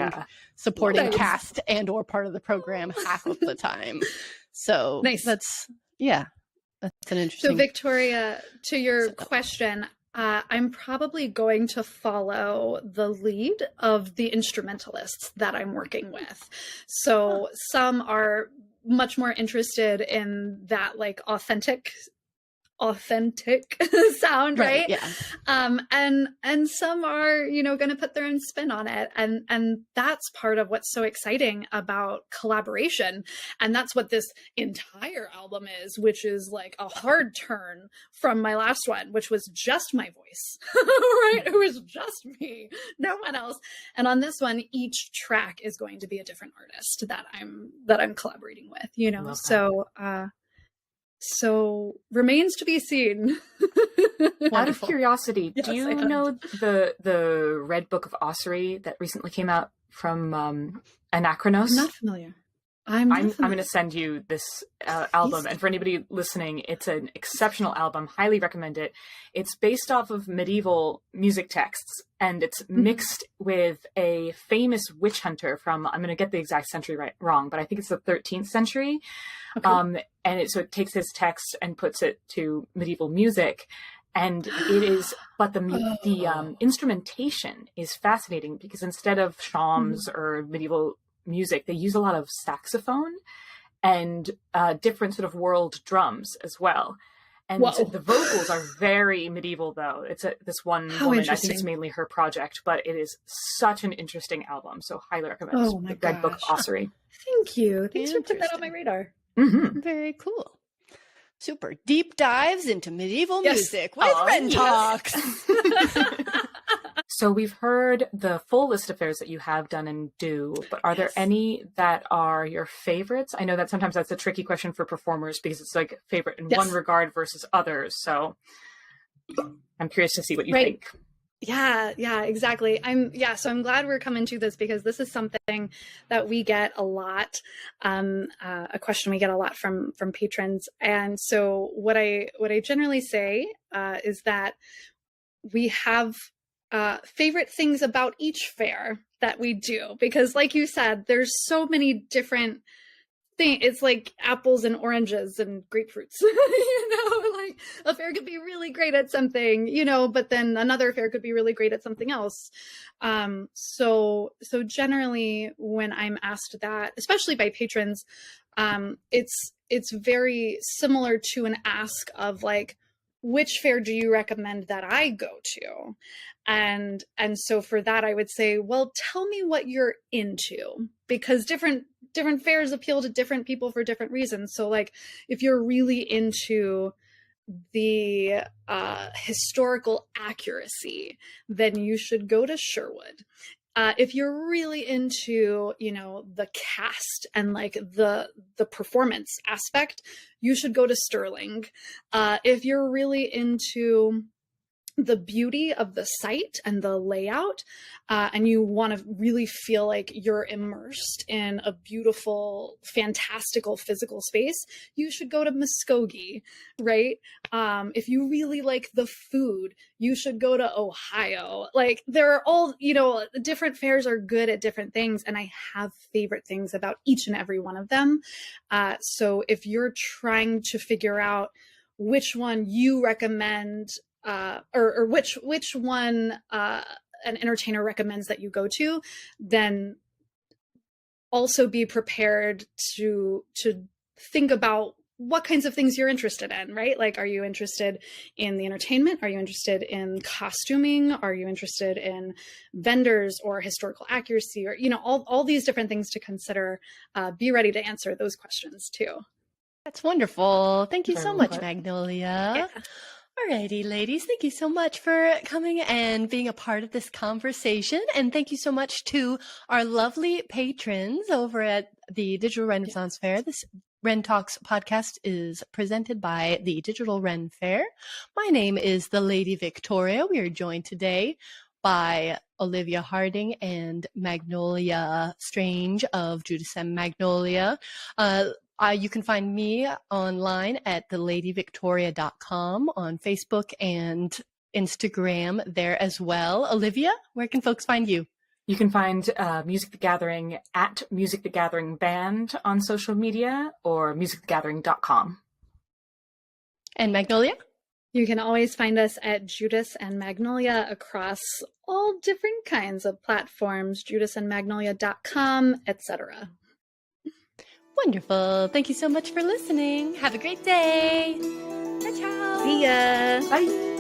cast and or part of the program half of the time. So nice. That's an interesting. So Victoria, to your question, I'm probably going to follow the lead of the instrumentalists that I'm working with. So some are much more interested in that like authentic sound, right? Yeah. And some are, going to put their own spin on it. And that's part of what's so exciting about collaboration. And that's what this entire album is, which is like a hard turn from my last one, which was just my voice, right? It was just me, no one else. And on this one, each track is going to be a different artist that I'm collaborating with, So remains to be seen. Out of curiosity, yes, do you know the Red Book of Ossuary that recently came out from Anachronos? I'm not familiar. I'm going to send you this album, and for anybody listening, it's an exceptional album. Highly recommend it. It's based off of medieval music texts, and it's mixed with a famous witch hunter from, I'm going to get the exact century wrong, but I think it's the 13th century. Okay. So it takes his text and puts it to medieval music. And it is, but the instrumentation is fascinating because instead of shawms or medieval music, they use a lot of saxophone and different sort of world drums as well. And so the vocals are very medieval, though. It's this one woman, I think it's mainly her project, but it is such an interesting album. So highly recommend the Red Book of Ossuary. Thank you. Thanks for putting that on my radar. Mm-hmm. Very cool. Super deep dives into medieval music with Ren Talks. So we've heard the full list of fairs that you have done and do, but are there any that are your favorites? I know that sometimes that's a tricky question for performers because it's like favorite in one regard versus others. So I'm curious to see what you think. Yeah, exactly. So I'm glad we're coming to this because this is something that we get a lot, a question we get a lot from patrons. And so what I generally say is that we have favorite things about each fair that we do, because like you said, there's so many different things. It's like apples and oranges and grapefruits, like a fair could be really great at something, but then another fair could be really great at something else. So generally when I'm asked that, especially by patrons, it's very similar to an ask of like, which fair do you recommend that I go to? And so for that, I would say, well, tell me what you're into, because different fairs appeal to different people for different reasons. So like, if you're really into the historical accuracy, then you should go to Sherwood. If you're really into, the cast and like the performance aspect, you should go to Sterling. If you're really into the beauty of the site and the layout, and you want to really feel like you're immersed in a beautiful, fantastical physical space, you should go to Muskogee, right? If you really like the food, you should go to Ohio. Like there are all, different fairs are good at different things, and I have favorite things about each and every one of them. So if you're trying to figure out which one you recommend, or which one an entertainer recommends that you go to, then also be prepared to think about what kinds of things you're interested in, right? Like, are you interested in the entertainment? Are you interested in costuming? Are you interested in vendors or historical accuracy, or, all these different things to consider? Be ready to answer those questions too. That's wonderful. Thank you so much, Magnolia. Yeah. Alrighty, ladies, thank you so much for coming and being a part of this conversation. And thank you so much to our lovely patrons over at the Digital Renaissance Fair. This Ren Talks podcast is presented by the Digital Ren Fair. My name is the Lady Victoria. We are joined today by Olivia Harding and Magnolia Strange of Judas and Magnolia. You can find me online at theladyvictoria.com, on Facebook and Instagram there as well. Olivia, where can folks find you? You can find Music the Gathering at Music the Gathering Band on social media, or musicthegathering.com. And Magnolia? You can always find us at Judas and Magnolia across all different kinds of platforms, judasandmagnolia.com, etc. Wonderful. Thank you so much for listening. Have a great day. Ciao, ciao. See ya. Bye.